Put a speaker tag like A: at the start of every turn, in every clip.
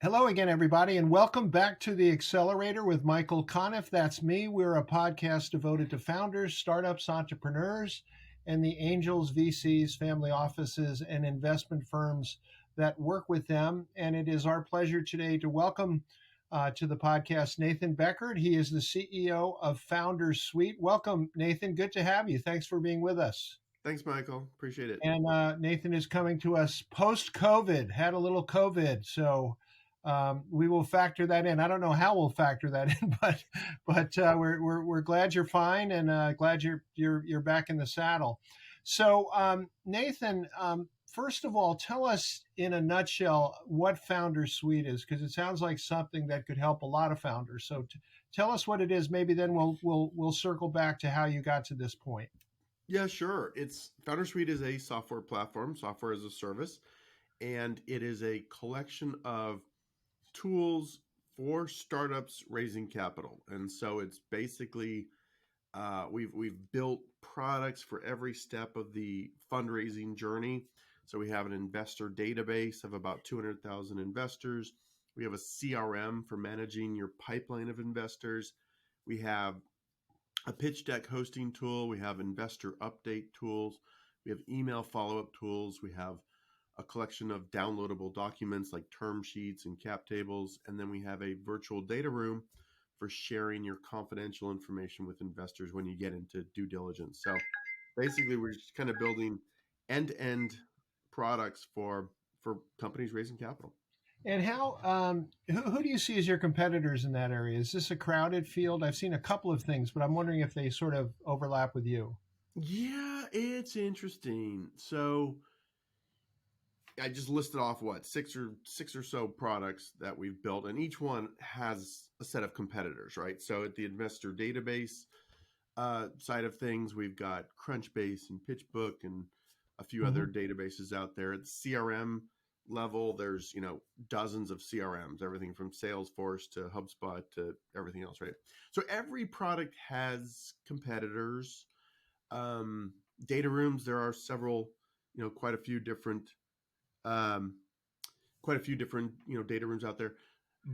A: Hello again, everybody, and welcome back to the Accelerator with Michael Conniff. That's me. We're a podcast devoted to founders, startups, entrepreneurs, and the angels, VCs, family offices, and investment firms that work with them. And it is our pleasure today to welcome to the podcast Nathan Beckord. He is the CEO of Foundersuite. Welcome, Nathan. Good to have you. Thanks for being with us.
B: Thanks, Michael. Appreciate it.
A: And Nathan is coming to us post-COVID, had a little COVID, so we will factor that in. I don't know how we'll factor that in, but we're glad you're fine and glad you're back in the saddle. So Nathan, first of all, tell us in a nutshell what Foundersuite is, because it sounds like something that could help a lot of founders. So tell us what it is. Maybe then we'll circle back to how you got to this point.
B: Yeah, sure. Foundersuite is a software platform, software as a service, and it is a collection of tools for startups raising capital. And so it's basically we've built products for every step of the fundraising journey. So we have an investor database of about 200,000 investors. We have a CRM for managing your pipeline of investors. We have a pitch deck hosting tool. We have investor update tools. We have email follow-up tools. We have a collection of downloadable documents like term sheets and cap tables. And then we have a virtual data room for sharing your confidential information with investors when you get into due diligence. So basically, we're just kind of building end-to-end products for companies raising capital.
A: And how who do you see as your competitors in that area? Is this a crowded field? I've seen a couple of things, but I'm wondering if they sort of overlap with you.
B: Yeah, it's interesting. So I just listed off six or so products that we've built, and each one has a set of competitors, right? So at the investor database side of things, we've got Crunchbase and PitchBook and a few other databases out there. At the CRM level, there's dozens of CRMs, everything from Salesforce to HubSpot to everything else, right? So every product has competitors. Data rooms, there are several, quite a few different data rooms out there,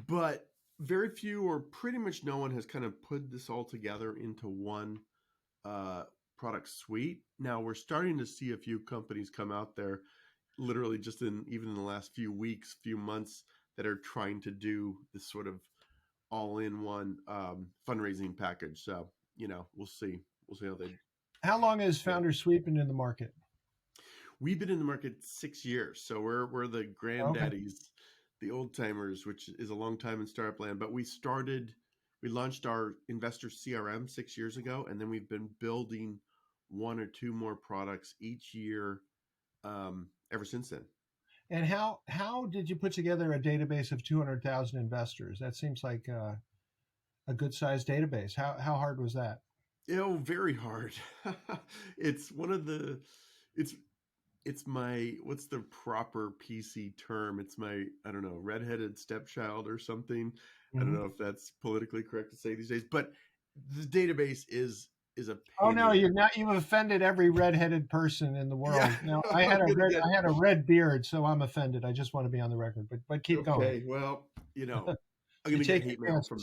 B: but very few or pretty much no one has kind of put this all together into one product suite. Now we're starting to see a few companies come out there literally just even in the last few weeks, few months, that are trying to do this sort of all-in-one fundraising package. So, we'll see how they.
A: How long has Foundersuite been in the market?
B: We've been in the market 6 years. So we're the granddaddies, the old timers, which is a long time in startup land. But we launched our investor CRM 6 years ago, and then we've been building one or two more products each year ever since then.
A: And how did you put together a database of 200,000 investors? That seems like a good sized database. How hard was that?
B: Very hard. It's my, what's the proper PC term? It's my, I don't know, redheaded stepchild or something. I don't know if that's politically correct to say these days, but the database is a pain.
A: Oh no, you've offended every redheaded person in the world. Yeah. Now I had a red beard, so I'm offended. I just want to be on the record, but keep going.
B: Okay, well, I'm going to get hate mail from.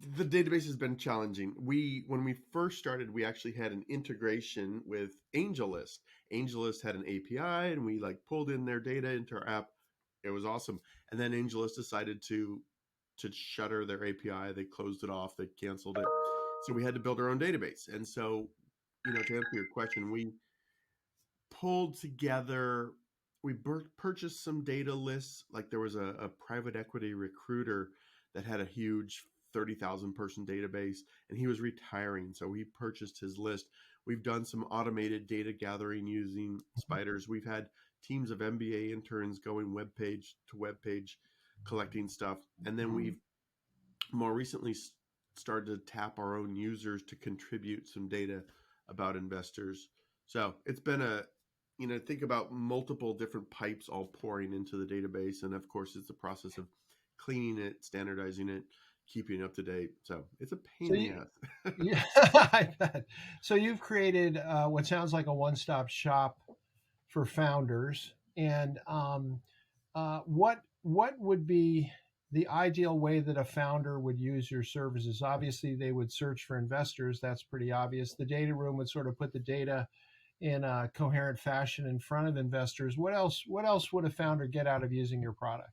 B: The database has been challenging. When we first started, we actually had an integration with AngelList. AngelList had an API, and we pulled in their data into our app. It was awesome. And then AngelList decided to shutter their API. They closed it off. They canceled it. So we had to build our own database. And so, to answer your question, we pulled together. We purchased some data lists. Like there was a private equity recruiter that had a huge 30,000 person database, and he was retiring. So we purchased his list. We've done some automated data gathering using spiders. We've had teams of MBA interns going web page to web page, collecting stuff. And then we've more recently started to tap our own users to contribute some data about investors. So it's been think about multiple different pipes all pouring into the database. And of course, it's the process of cleaning it, standardizing it, keeping it up to date. So it's a pain in the ass.
A: Yeah, I bet. So you've created what sounds like a one-stop shop for founders. And what would be the ideal way that a founder would use your services? Obviously, they would search for investors. That's pretty obvious. The data room would sort of put the data in a coherent fashion in front of investors. What else? What else would a founder get out of using your product?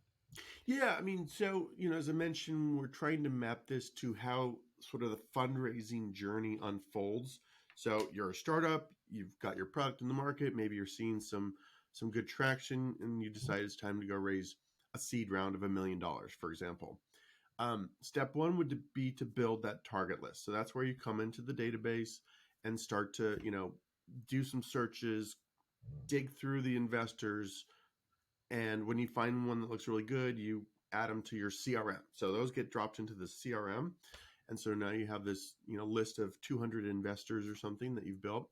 B: Yeah, I mean, so, as I mentioned, we're trying to map this to how sort of the fundraising journey unfolds. So you're a startup, you've got your product in the market, maybe you're seeing some good traction, and you decide it's time to go raise a seed round of $1 million, for example. Step one would be to build that target list. So that's where you come into the database and start to, do some searches, dig through the investors, and when you find one that looks really good, you add them to your CRM. So those get dropped into the CRM. And so now you have this, list of 200 investors or something that you've built.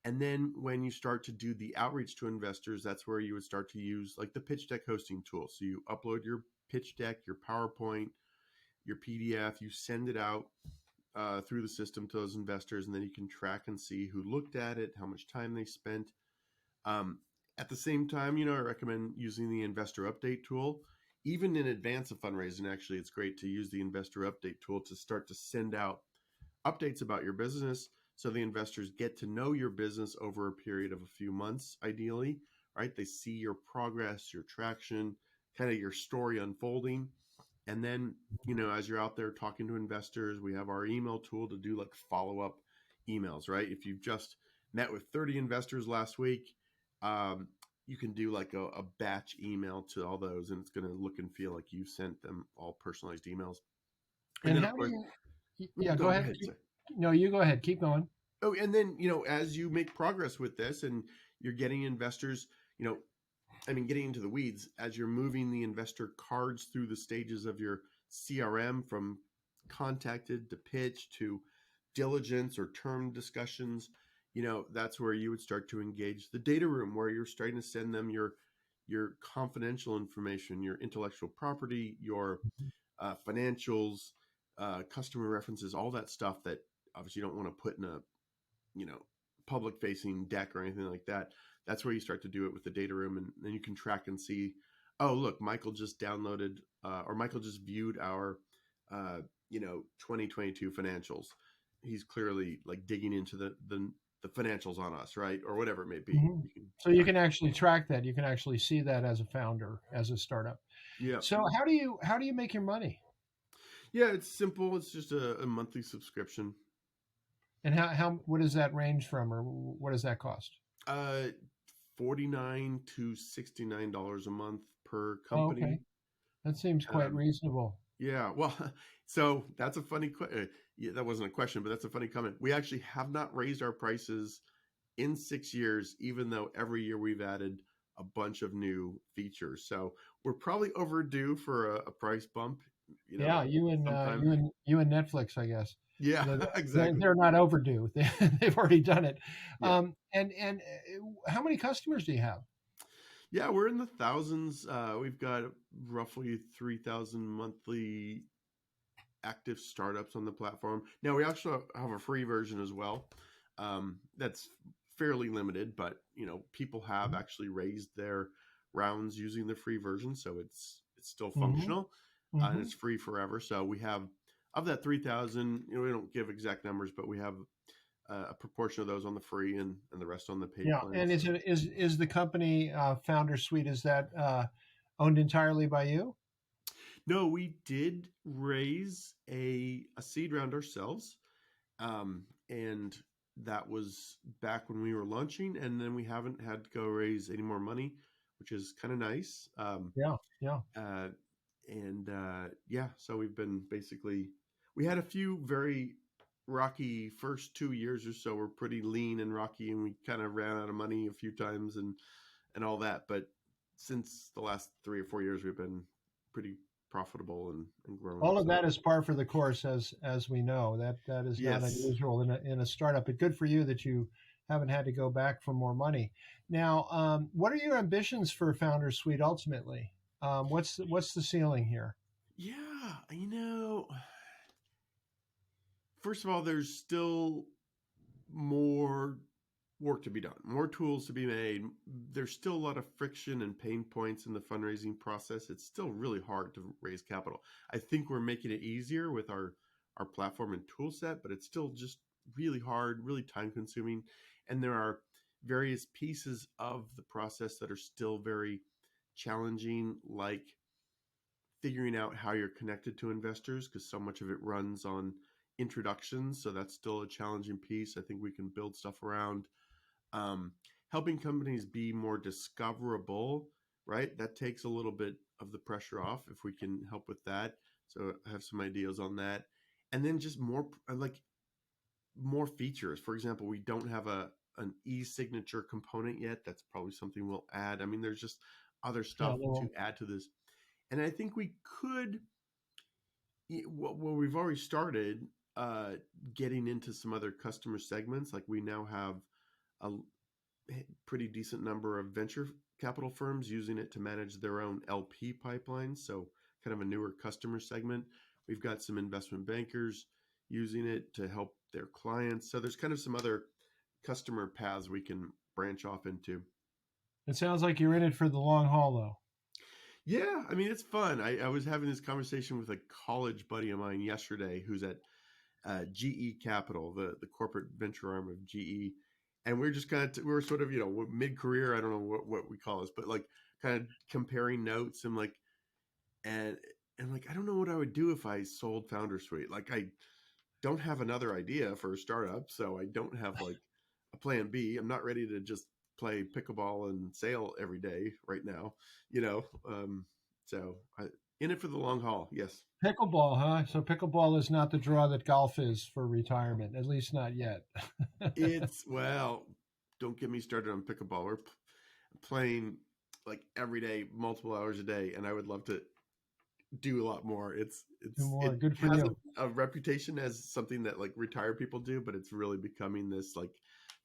B: And then when you start to do the outreach to investors, that's where you would start to use like the pitch deck hosting tool. So you upload your pitch deck, your PowerPoint, your PDF, you send it out through the system to those investors, and then you can track and see who looked at it, how much time they spent. Um, at the same time, I recommend using the investor update tool. Even in advance of fundraising, actually, it's great to use the investor update tool to start to send out updates about your business so the investors get to know your business over a period of a few months, ideally, right? They see your progress, your traction, kind of your story unfolding. And then, as you're out there talking to investors, we have our email tool to do like follow-up emails, right? If you've just met with 30 investors last week, you can do like a batch email to all those, and it's going to look and feel like you've sent them all personalized emails. And
A: And
B: then, of
A: how do
B: course,
A: you? Yeah, go
B: no, go
A: ahead.
B: ahead. Sorry.
A: No, you go ahead. Keep going.
B: Oh, and then, as you make progress with this and you're getting investors, getting into the weeds, as you're moving the investor cards through the stages of your CRM from contacted to pitch to diligence or term discussions, that's where you would start to engage the data room, where you're starting to send them your confidential information, your intellectual property, your financials, customer references, all that stuff that obviously you don't want to put in a public facing deck or anything like that. That's where you start to do it with the data room, and then you can track and see, oh, look, Michael just downloaded or Michael just viewed our 2022 financials. He's clearly like digging into the financials on us, right? Or whatever it may be.
A: Mhm.
B: You can
A: So you
B: track.
A: can actually track that. You can actually see that as a founder, as a startup.
B: Yeah.
A: So how do you make your money?
B: Yeah, it's simple. It's just a monthly subscription.
A: And how what does that range from, or what does that cost?
B: Uh, $49 to $69 a month per
A: Oh, okay.
B: company.
A: That seems quite
B: Um,
A: reasonable.
B: yeah, well, so that's a funny question. Yeah, that wasn't a question, but that's a funny comment. We actually have not raised our prices in 6 years, even though every year we've added a bunch of new features. So we're probably overdue for a price bump,
A: Yeah,
B: sometime.
A: you and Netflix, I guess.
B: Yeah,
A: They're, they're
B: exactly.
A: they're not overdue. They've already done it.
B: Yeah.
A: How many customers do you have?
B: Yeah, we're in the thousands. We've got roughly 3,000 monthly active startups on the platform. Now we also have a free version as well. That's fairly limited, but people have actually raised their rounds using the free version, so it's still
A: Mm-hmm.
B: functional, and
A: Mm-hmm.
B: it's free forever. So we have of that 3,000. We don't give exact numbers, but we have a proportion of those on the free and the rest on the paid
A: Yeah,
B: plan.
A: and
B: So
A: is the company Foundersuite, is that owned entirely by you?
B: no, we did raise a seed round ourselves. And that was back when we were launching, and then we haven't had to go raise any more money, which is kind of nice.
A: Yeah, yeah.
B: Uh, and Yeah, so we've been basically, we had a few very rocky first 2 years or so. We're pretty lean and rocky, and we kind of ran out of money a few times and all that. But since the last 3 or 4 years, we've been pretty profitable and growing.
A: All of
B: So
A: that is par for the course, as we know. That is not
B: yes.
A: unusual in a startup. But good for you that you haven't had to go back for more money. Now, what are your ambitions for Founder Suite ultimately? What's the ceiling here?
B: Yeah, first of all, there's still more. work to be done, more tools to be made. There's still a lot of friction and pain points in the fundraising process. It's still really hard to raise capital. I think we're making it easier with our platform and tool set, but it's still just really hard, really time consuming. And there are various pieces of the process that are still very challenging, like figuring out how you're connected to investors, because so much of it runs on introductions. So that's still a challenging piece. I think we can build stuff around um, helping companies be more discoverable, right? That takes a little bit of the pressure off if we can help with that. So I have some ideas on that. And then just more like more features. For example, we don't have an e-signature component yet. That's probably something we'll add. I mean, there's just other
A: Yeah,
B: stuff to
A: well,
B: add to this. And I think we could, well, we've already started uh, getting into some other customer segments. Like we now have a pretty decent number of venture capital firms using it to manage their own LP pipelines. So, kind of a newer customer segment. We've got some investment bankers using it to help their clients. So, there's kind of some other customer paths we can branch off into.
A: it sounds like you're in it for the long haul, though.
B: Yeah, I mean, it's fun. I was having this conversation with a college buddy of mine yesterday who's at GE Capital, the corporate venture arm of GE, and we're just kind of we were sort of mid career. I don't know what we call this, but like kind of comparing notes and like and like I don't know what I would do if I sold Foundersuite. Like I don't have another idea for a startup, so I don't have like a plan B. I'm not ready to just play pickleball and sail every day right now, you know. So in it for the long haul, yes.
A: Pickleball, huh? So pickleball is not the draw that golf is for retirement, at least not yet.
B: It's well, don't get me started on pickleball. We're playing like every day, multiple hours a day, and I would love to do a lot more.
A: Do more.
B: It
A: Good for
B: has
A: you.
B: a reputation as something that like retired people do, but it's really becoming this like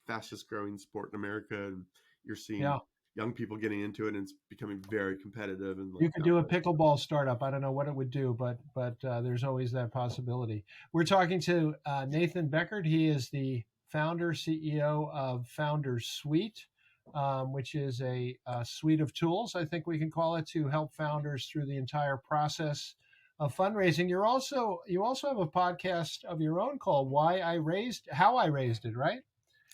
B: fastest growing sport in America, and you're seeing
A: Yeah.
B: young people getting into it, and it's becoming very competitive and like
A: You could do a
B: dominant.
A: pickleball startup. I don't know what it would do, but there's always that possibility. We're talking to Nathan Beckord. He is the founder CEO of Foundersuite, which is a suite of tools, I think we can call it, to help founders through the entire process of fundraising. You also have a podcast of your own called How I Raised It, right?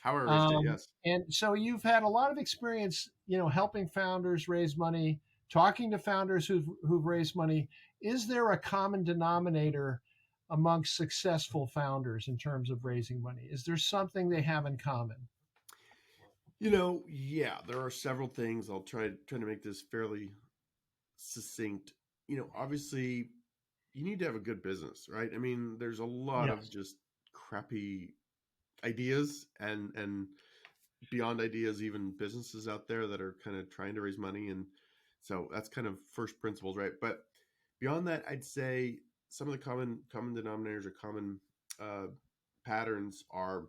B: How I raised it, yes.
A: And so you've had a lot of experience, helping founders raise money, talking to founders who've raised money. Is there a common denominator amongst successful founders in terms of raising money? Is there something they have in common?
B: Yeah, there are several things. I'll try to make this fairly succinct. Obviously you need to have a good business, right? I mean, there's a lot of
A: Yes.
B: just crappy ideas and beyond ideas, even businesses out there that are kind of trying to raise money. And so that's kind of first principles, right? But beyond that, I'd say some of the common denominators or common uh, patterns are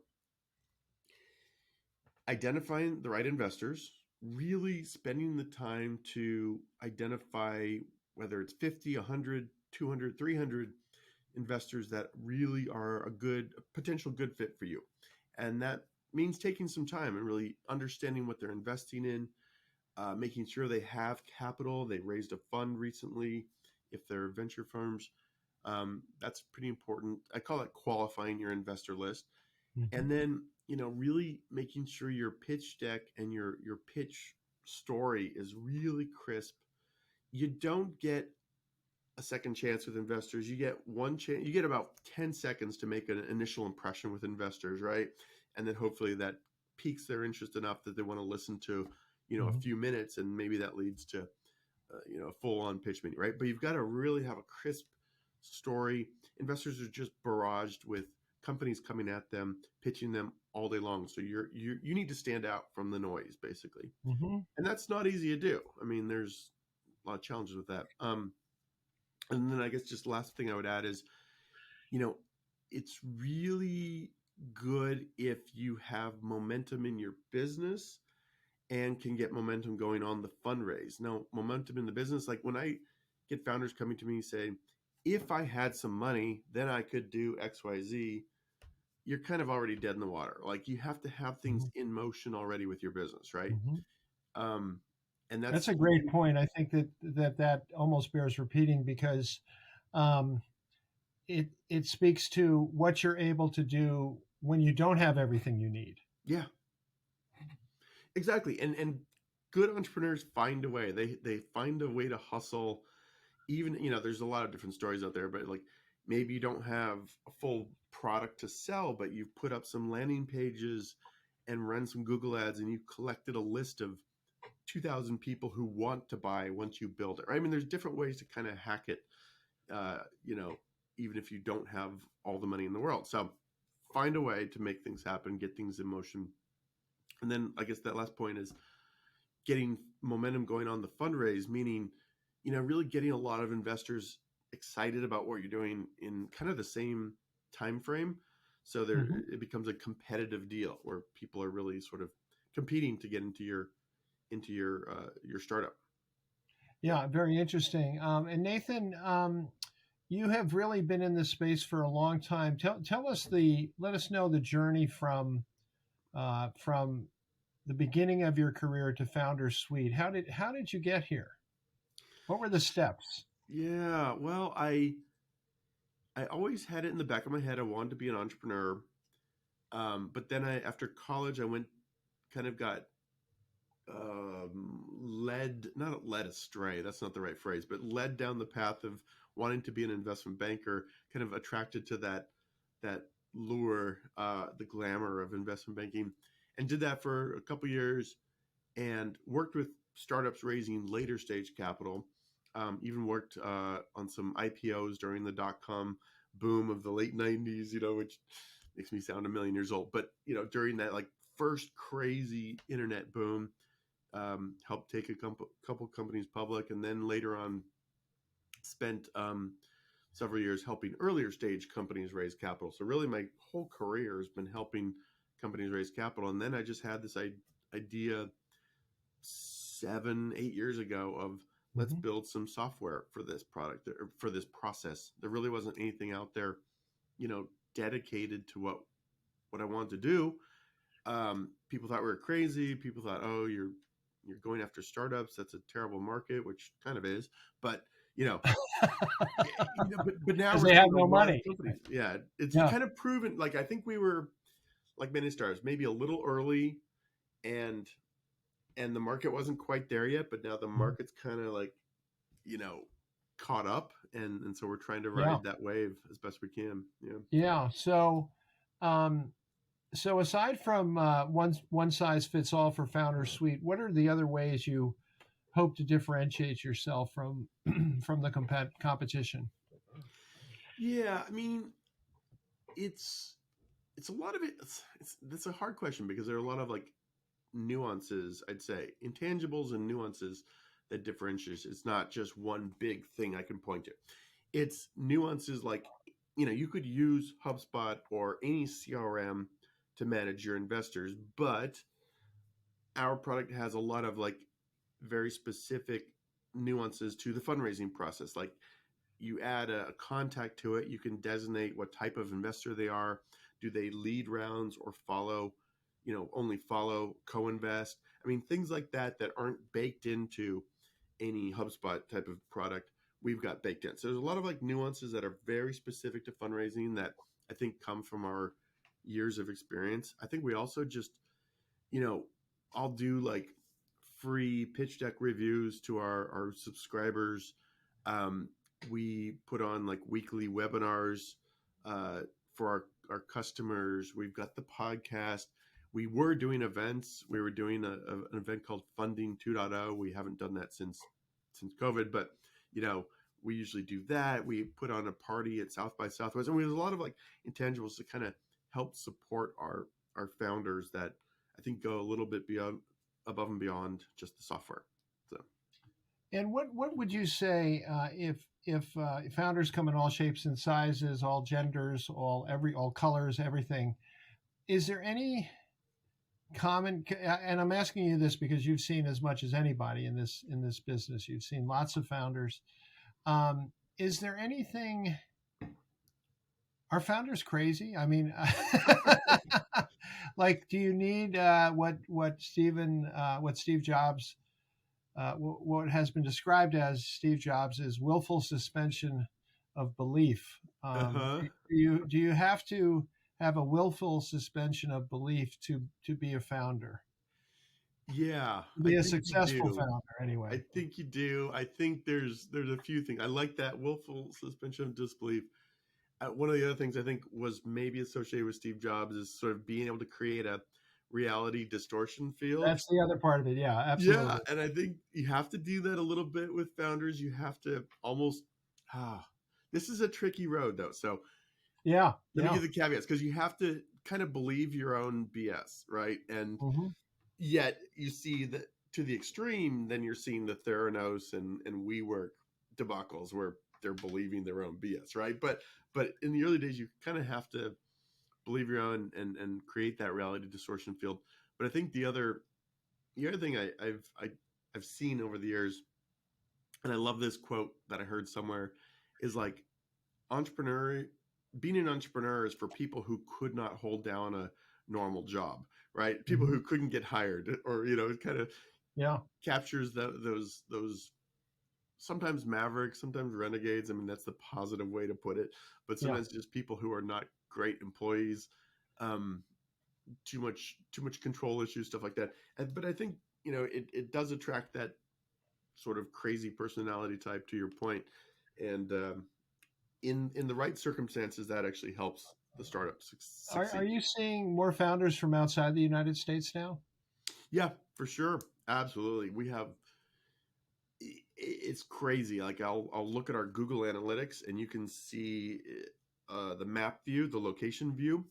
B: identifying the right investors, really spending the time to identify whether it's 50, 100, 200, 300 investors that really are a potential good fit for you. And that means taking some time and really understanding what they're investing in, making sure they have capital. They raised a fund recently if they're venture firms. That's pretty important. I call it qualifying your investor list.
A: Mhm.
B: And then, really making sure your pitch deck and your pitch story is really crisp. You don't get a second chance with investors. You get one chance. You get about 10 seconds to make an initial impression with investors, right? And then hopefully that piques their interest enough that they want to listen to, a
A: Mhm.
B: few minutes, and maybe that leads to, a full-on pitch meeting, right? But you've got to really have a crisp story. Investors are just barraged with companies coming at them, pitching them all day long. So you need to stand out from the noise, basically,
A: Mhm.
B: and that's not easy to do. I mean, there's a lot of challenges with that. And then I guess just last thing I would add is, you know, it's really good if you have momentum in your business and can get momentum going on the fundraise. Now, momentum in the business, like when I get founders coming to me saying, if I had some money, then I could do XYZ. you're kind of already dead in the water. Like you have to have things
A: Mhm.
B: in motion already with your business, right?
A: Mhm.
B: Um, and
A: That's
B: that's
A: a great point. I think that almost bears repeating because um, it speaks to what you're able to do when you don't have everything you need.
B: yeah, exactly. And good entrepreneurs find a way. They find a way to hustle. Even there's a lot of different stories out there, but like maybe you don't have a full product to sell, but you've put up some landing pages and run some Google ads, and you've collected a list of 2,000 people who want to buy once you build it. Right? I mean, there's different ways to kind of hack it. Uh, you know, even if you don't have all the money in the world. So find a way to make things happen, get things in motion. And then I guess that last point is getting momentum going on the fundraise, meaning, really getting a lot of investors excited about what you're doing in kind of the same time frame. So there
A: Mhm.
B: it becomes a competitive deal where people are really sort of competing to get into your startup.
A: Yeah, very interesting. And Nathan, you have really been in this space for a long time. Let us know the journey from the beginning of your career to Foundersuite. How did you get here? What were the steps?
B: Yeah, well, I always had it in the back of my head. I wanted to be an entrepreneur. But then after college, I went, kind of got not led astray. That's not the right phrase, but led down the path of wanting to be an investment banker, kind of attracted to that lure, the glamour of investment banking, and did that for a couple years and worked with startups raising later stage capital. Even worked on some IPOs during the dot-com boom of the late 90s, which makes me sound a million years old. But, during that like first crazy internet boom, helped take a couple companies public, and then later on spent several years helping earlier stage companies raise capital. So really my whole career has been helping companies raise capital. And then I just had this idea 7, 8 years ago of let's
A: Mhm.
B: build some software for this product or for this process. There really wasn't anything out there, dedicated to what I wanted to do. People thought we were crazy. People thought, oh, you're going after startups. That's a terrible market, which kind of is. But you know, but now
A: Because
B: we're
A: they have
B: seeing a
A: no
B: lot of
A: money.
B: companies. Yeah, it's
A: Yeah.
B: kind of proven. Like I think we were like many stars, maybe a little early, and the market wasn't quite there yet. But now the
A: Mhm.
B: market's kind of like you know caught up, and so we're trying to
A: Yeah.
B: ride that wave as best we can. Yeah.
A: Yeah. Um, so aside from one size fits all for Foundersuite, what are the other ways you hope to differentiate yourself from from the competition?
B: Yeah, I mean, it's it's a lot of it. That's a hard question because there are a lot of like nuances. I'd say intangibles and nuances that differentiates. It's not just one big thing I can point to. It's nuances like you could use HubSpot or any CRM to manage your investors, but our product has a lot of like very specific nuances to the fundraising process. Like you add a contact to it, you can designate what type of investor they are. Do they lead rounds or follow, only follow, co-invest? I mean, things like that aren't baked into any HubSpot type of product. We've got baked in. So there's a lot of like nuances that are very specific to fundraising that I think come from our years of experience. I think we also just, you know, I'll do like free pitch deck reviews to our subscribers. Um, we put on like weekly webinars uh, for our customers. We've got the podcast. We were doing events. We were doing an event called Funding 2.0. We haven't done that since COVID, but you know, we usually do that. We put on a party at South by Southwest, and we have a lot of like intangibles to kind of help support our founders that I think go a little bit beyond above and beyond just the software. So
A: And what would you say if founders come in all shapes and sizes, all genders, all colors, everything? Is there any common? And I'm asking you this because you've seen as much as anybody in this business. You've seen lots of founders. Is there anything? Are founders crazy? I mean, like, do you need what Steve Jobs, what has been described as Steve Jobs is willful suspension of belief?
B: Uh-huh.
A: Do you have to have a willful suspension of belief to be a founder,
B: Yeah,
A: to
B: I
A: be a
B: think you
A: successful
B: do.
A: founder? Anyway,
B: I think you do. I think there's a few things. I like that willful suspension of disbelief. One of the other things I think was maybe associated with Steve Jobs is sort of being able to create a reality distortion field.
A: that's the other part of it. Yeah,
B: Yeah,
A: absolutely.
B: and I think you have to do that a little bit with founders. You have to almost ah, this is a tricky road though. So
A: Yeah,
B: let me
A: yeah.
B: give the caveats because you have to kind of believe your own BS, right? And
A: Hmm.
B: yet you see that to the extreme, then you're seeing the Theranos and WeWork debacles where they're believing their own BS, right? But in the early days, you kind of have to believe your own and create that reality distortion field. But I think the other thing I've seen over the years, and I love this quote that I heard somewhere, is like entrepreneur being an entrepreneur is for people who could not hold down a normal job, right? People
A: Hmm.
B: who couldn't get hired, or it kind of
A: Yeah,
B: captures those sometimes mavericks, sometimes renegades. I mean, that's the positive way to put it. But
A: yeah.
B: sometimes just people who are not great employees, um, too much control issues, stuff like that. But I think it does attract that sort of crazy personality type, to your point, and in the right circumstances, that actually helps the startup
A: Are
B: succeed.
A: you seeing more founders from outside the United States now?
B: Yeah, for sure, absolutely. We have it's crazy. Like I'll look at our Google Analytics and you can see the map view, the location view.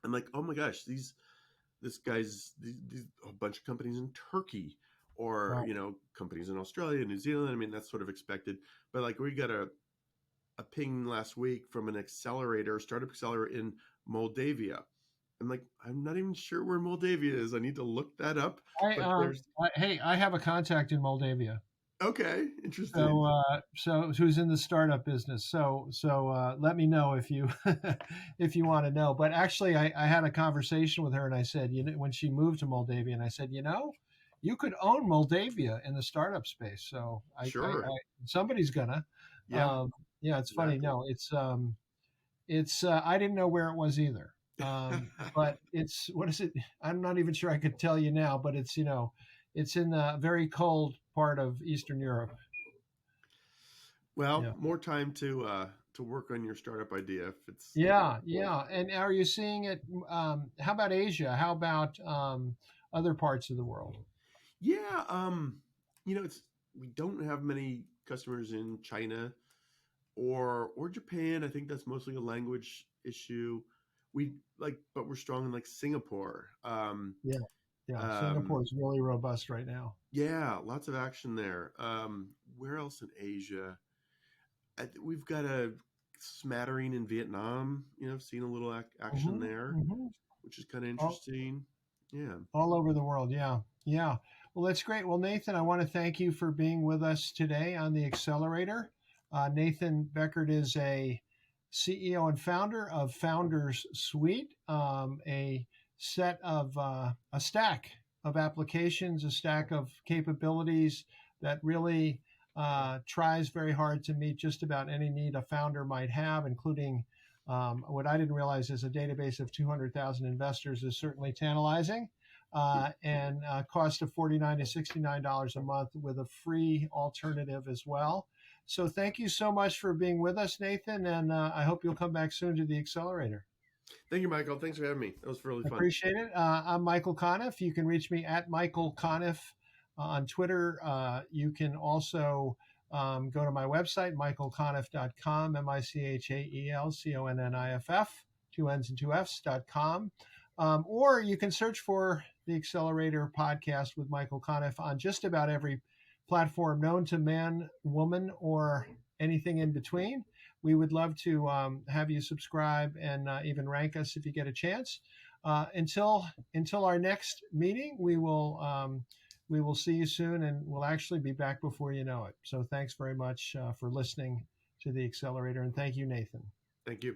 B: I'm like, oh my gosh, this guy's these a bunch of companies in Turkey, or
A: Wow.
B: companies in Australia, New Zealand. I mean, that's sort of expected. But like we got a ping last week from an accelerator, startup accelerator in Moldavia. I'm like, I'm not even sure where Moldavia is. I need to look that up.
A: I,
B: But
A: um,
B: there's
A: hey, I have a contact in Moldavia.
B: okay, interesting.
A: So who's in the startup business? Let me know if you if you want to know. But actually, I had a conversation with her, and I said, when she moved to Moldavia, and I said, you could own Moldavia in the startup space. So
B: Sure.
A: somebody's gonna.
B: Yeah,
A: Um, yeah, it's funny.
B: exactly.
A: No, it's I didn't know where it was either. But it's what is it? I'm not even sure I could tell you now, but it's in a very cold part of Eastern Europe.
B: Well,
A: Yeah.
B: more time to work on your startup idea if it's
A: Yeah,
B: cold.
A: yeah. And are you seeing it? How about Asia? How about other parts of the world?
B: Yeah, it's we don't have many customers in China or Japan. I think that's mostly a language issue. We but we're strong in like Singapore.
A: Yeah, yeah.
B: Um,
A: Singapore is really robust right now.
B: yeah, lots of action there. Where else in Asia? We've got a smattering in Vietnam. I've seen a little action
A: Hmm.
B: there,
A: Hmm.
B: which is kind of
A: All,
B: interesting. Yeah.
A: all over the world. Yeah, yeah. Well, that's great. Well, Nathan, I want to thank you for being with us today on the Accelerator. Nathan Beckord is a CEO and founder of Foundersuite, a stack of applications, a stack of capabilities that really tries very hard to meet just about any need a founder might have, including what I didn't realize is a database of 200,000 investors is certainly tantalizing. And cost of $49 to $69 a month with a free alternative as well. So thank you so much for being with us, Nathan, and I hope you'll come back soon to the Accelerator.
B: Thank you, Michael. Thanks for having me. That was really
A: I
B: fun.
A: appreciate it. I'm Michael Conniff. You can reach me at Michael Conniff on Twitter. You can also go to my website, michaelconniff.com, MICHAELCONNIFF, two N's and two F's.com. Or you can search for the Accelerator podcast with Michael Conniff on just about every platform known to man, woman, or anything in between. We would love to have you subscribe and even rank us if you get a chance. Until our next meeting, we will see you soon, and we'll actually be back before you know it. So thanks very much for listening to the Accelerator, and thank you, Nathan.
B: Thank you.